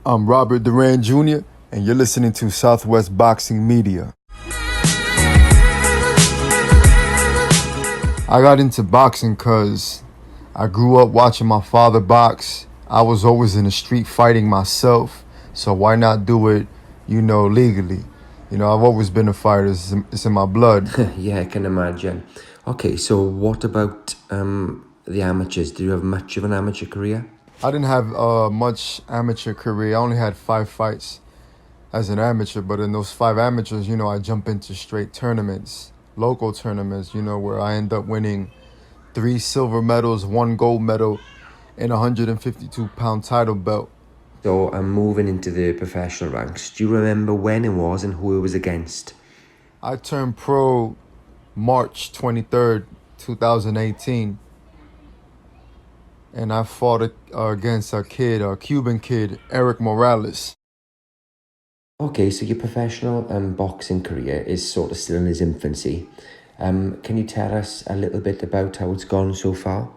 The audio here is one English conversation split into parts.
I'm Robert Durán Jr., and you're listening to Southwest Boxing Media. I got into boxing because I grew up watching my father box. I was always in the street fighting myself, so why not do it, legally? I've always been a fighter. It's in my blood. Yeah, I can imagine. Okay, so what about the amateurs? Do you have much of an amateur career? I didn't have much amateur career. I only had 5 fights as an amateur, but in those 5 amateurs, I jump into straight tournaments, local tournaments, where I end up winning 3 silver medals, 1 gold medal, and a 152-pound title belt. So I'm moving into the professional ranks. Do you remember when it was and who it was against? I turned pro March 23rd, 2018, and I fought against a Cuban kid, Eric Morales. Okay, so your professional boxing career is sort of still in its infancy. Can you tell us a little bit about how it's gone so far?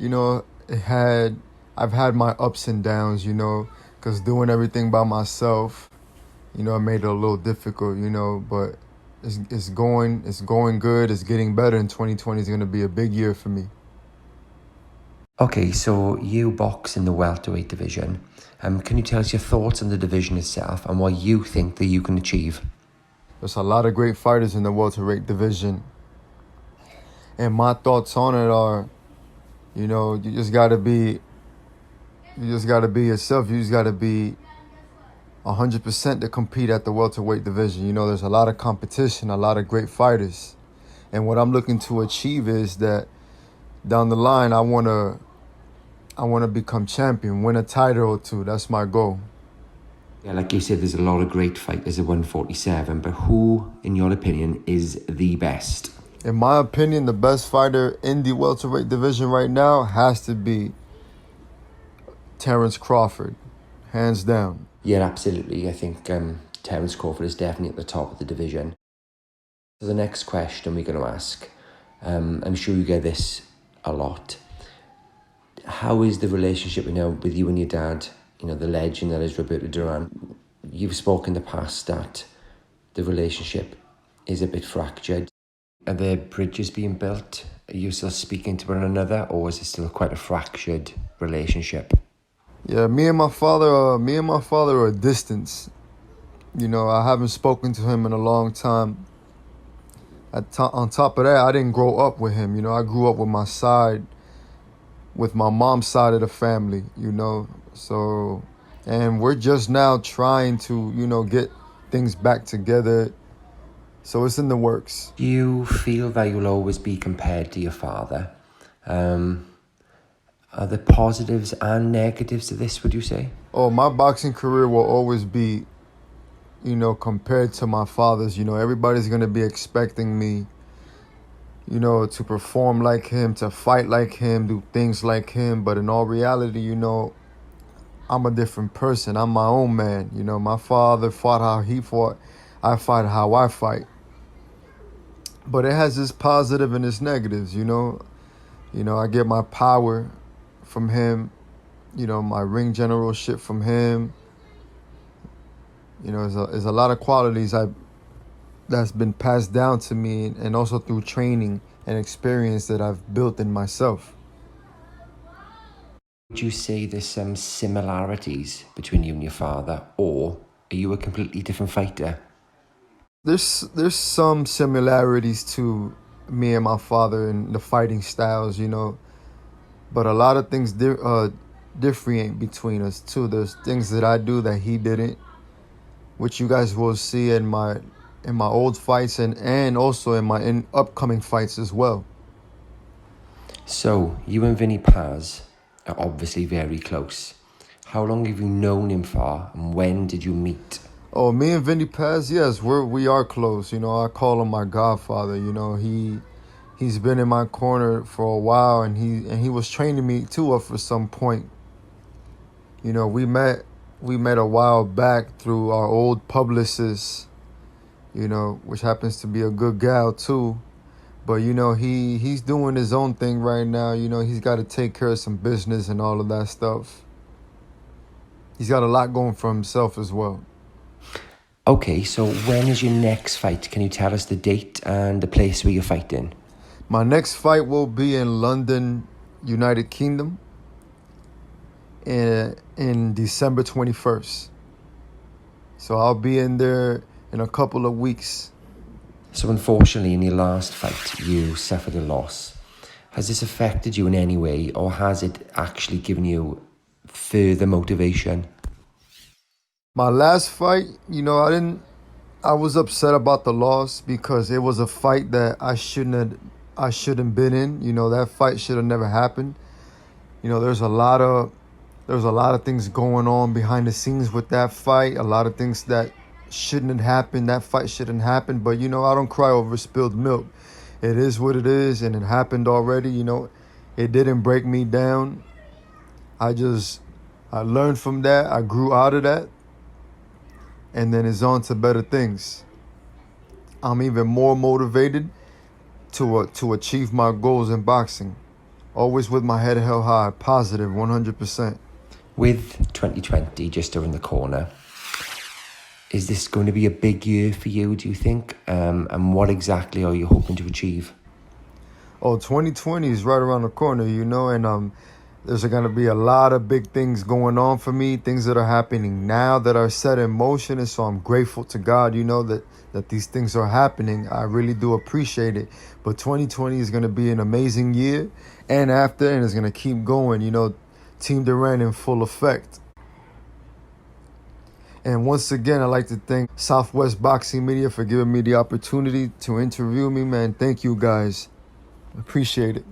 I've had my ups and downs, because doing everything by myself, it made it a little difficult, but it's going good. It's getting better, and 2020 is going to be a big year for me. Okay, so you box in the welterweight division. Can you tell us your thoughts on the division itself and what you think that you can achieve? There's a lot of great fighters in the welterweight division, and my thoughts on it are, you just gotta be yourself. You just gotta be 100% to compete at the welterweight division. There's a lot of competition, a lot of great fighters, and what I'm looking to achieve is that down the line, I wanna become champion, win a title or 2. That's my goal. Yeah, like you said, there's a lot of great fighters at 147, but who, in your opinion, is the best? In my opinion, the best fighter in the welterweight division right now has to be Terence Crawford, hands down. Yeah, absolutely. I think Terence Crawford is definitely at the top of the division. So the next question we're going to ask, I'm sure you get this a lot. How is the relationship with you and your dad, the legend that is Roberto Duran? You've spoken in the past that the relationship is a bit fractured. Are there bridges being built? Are you still speaking to one another, or is it still quite a fractured relationship? Yeah, me and my father are a distance. I haven't spoken to him in a long time. On top of that, I didn't grow up with him. I grew up with my mom's side of the family. So, and we're just now trying to, get things back together. So it's in the works. Do you feel that you'll always be compared to your father? Are there positives and negatives to this, would you say? Oh, my boxing career will always be, compared to my father's. Everybody's going to be expecting me, to perform like him, to fight like him, do things like him. But in all reality, I'm a different person. I'm my own man. My father fought how he fought. I fight how I fight. But it has its positive and its negatives, I get my power from him, my ring generalship from him. There's a lot of qualities that's been passed down to me, and also through training and experience that I've built in myself. Would you say there's some similarities between you and your father, or are you a completely different fighter? There's some similarities to me and my father in the fighting styles, but a lot of things differentiate between us too. There's things that I do that he didn't, which you guys will see in my old fights and also in my upcoming fights as well. So you and Vinny Paz are obviously very close. How long have you known him for, and when did you meet? Oh, me and Vinny Paz, yes, we are close. I call him my Godfather. He's been in my corner for a while, and he was training me too up for some point. We met a while back through our old publicist, which happens to be a good gal too. But he's doing his own thing right now. He's got to take care of some business and all of that stuff. he's got a lot going for himself as well. Okay, so when is your next fight? Can you tell us the date and the place where you're fighting? My next fight will be in London, United Kingdom, in December 21st. So I'll be in there in a couple of weeks. So unfortunately, in your last fight, you suffered a loss. Has this affected you in any way, or has it actually given you further motivation? My last fight, I was upset about the loss because it was a fight that I shouldn't been in. That fight should have never happened. There's a lot of things going on behind the scenes with that fight. A lot of things that shouldn't have happened. That fight shouldn't happen. But I don't cry over spilled milk. It is what it is, and it happened already. It didn't break me down. I learned from that. I grew out of that. And then it's on to better things. I'm even more motivated to achieve my goals in boxing. Always with my head held high, positive, 100%. With 2020 just around the corner, is this going to be a big year for you, do you think? And what exactly are you hoping to achieve? 2020 is right around the corner, and there's going to be a lot of big things going on for me, things that are happening now that are set in motion. And so I'm grateful to God, that these things are happening. I really do appreciate it. But 2020 is going to be an amazing year. And after, and it's going to keep going, Team Duran in full effect. And once again, I'd like to thank Southwest Boxing Media for giving me the opportunity to interview me, man. Thank you, guys. Appreciate it.